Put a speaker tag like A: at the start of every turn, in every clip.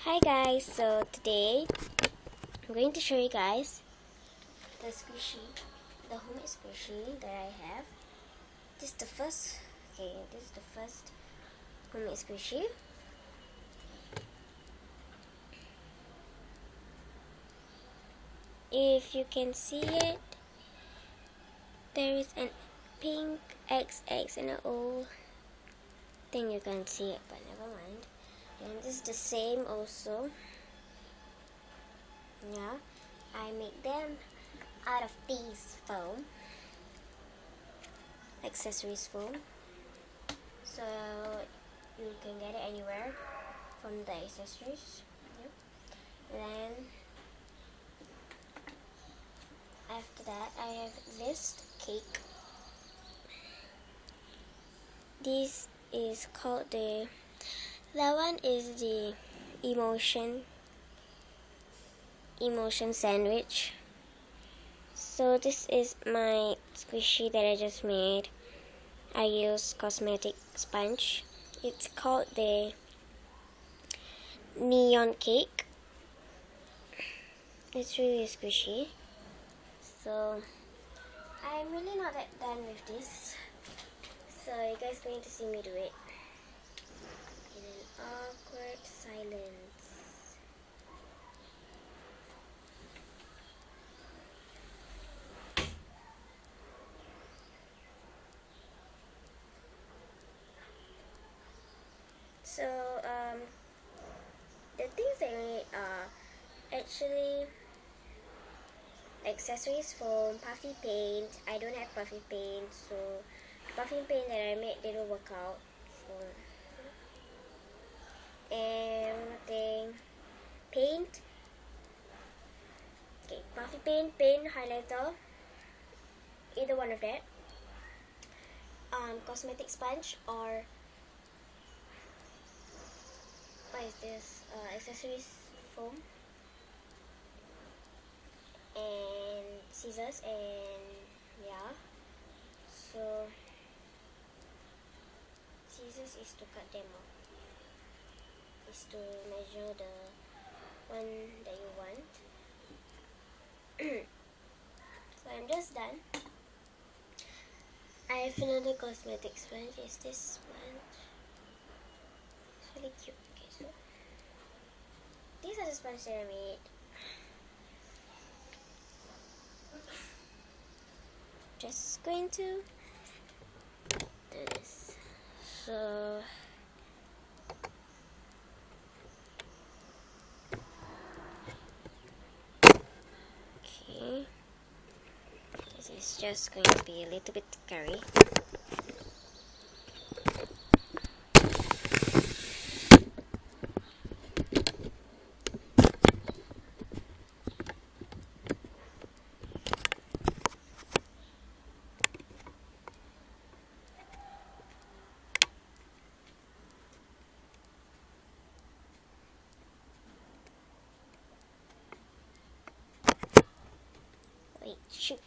A: Hi guys, so today I'm going to show you guys the homemade squishy that I have. This is the first homemade squishy. If you can see it, there is an pink XX and an O thing. You can't see it, but never mind. And this is the same also. Yeah, I make them out of these foam, accessories foam, so you can get it anywhere from the accessories. Yep. Then after that I have this cake. This is called that one is the emotion sandwich. So this is my squishy that I just made. I use cosmetic sponge. It's called the neon cake. It's really squishy. So I'm really not that done with this. So you guys going to see me do it in an awkward silence. So the things that you need are actually accessories foam, puffy paint. I don't have puffy paint, so the puffy paint that I made didn't work out. And one more thing, paint. Okay, puffy paint, highlighter, either one of that. Cosmetic sponge, or what is this? Accessories foam, and scissors, and yeah. So scissors is to cut them off. Is to measure the one that you want. So I'm just done. I have another cosmetic sponge. Is this sponge? It's really cute. Okay, so these are the sponges that I made. Just going to do this. So okay, this is just going to be a little bit scary. Wait, shoot.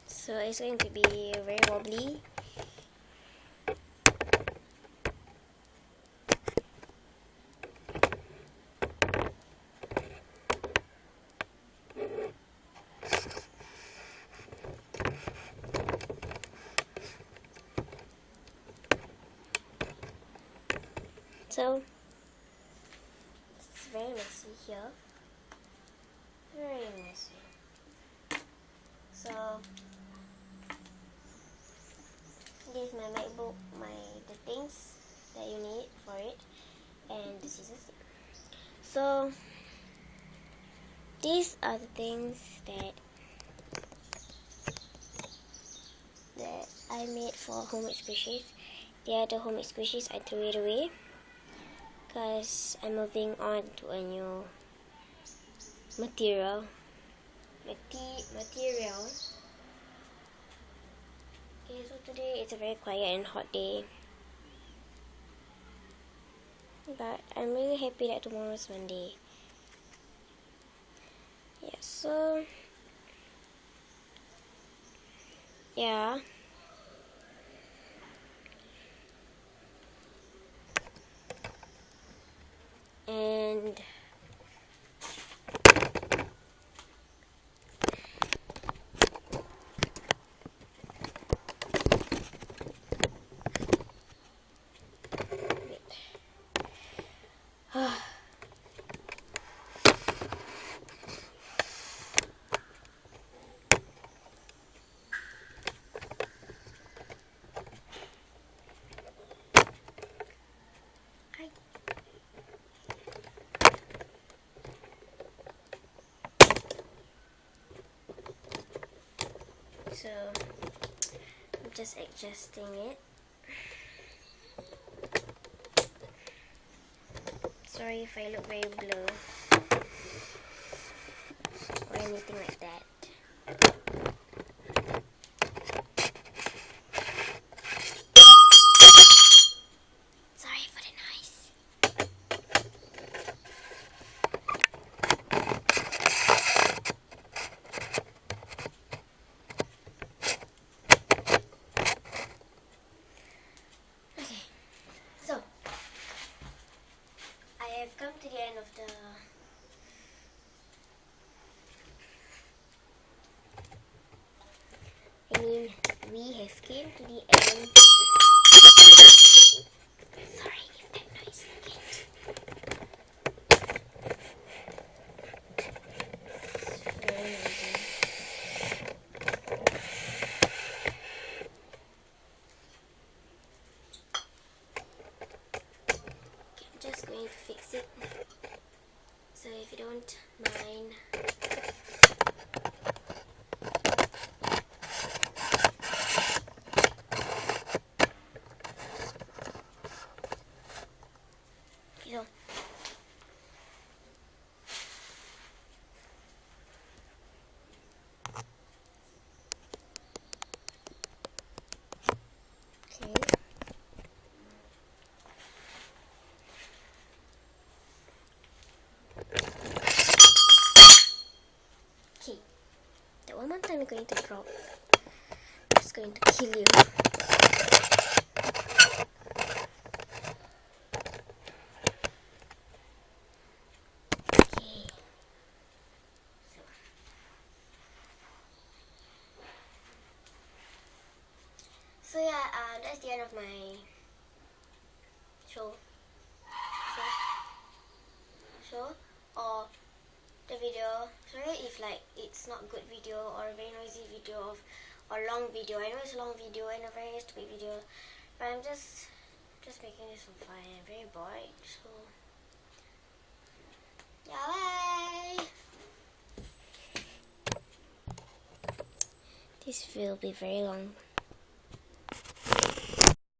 A: So it's going to be very wobbly. So it's very messy here. Very messy. So this is my MacBook, the things that you need for it, and the scissors. So these are the things that I made for homemade squishies. The other homemade squishies I threw it away because I'm moving on to a new material. Okay, so today it's a very quiet and hot day, but I'm really happy that tomorrow's Monday. Yeah, so yeah. And so I'm just adjusting it. Sorry if I look very blur or anything like that. Sorry for the noise. Okay, so I have come to the end of the we have came to the end. Sorry if that noise again. It's very noisy. Okay, I'm just going to fix it. So if you don't mind. So okay, that one more time I'm going to drop. I'm just going to kill you. Okay. So yeah, that's the end of my show or the video. Sorry if like it's not good video or a very noisy video or long video. I know it's a long video and a very stupid video, but I'm just making this for fun. I'm very bored, so yeah, bye. This will be very long.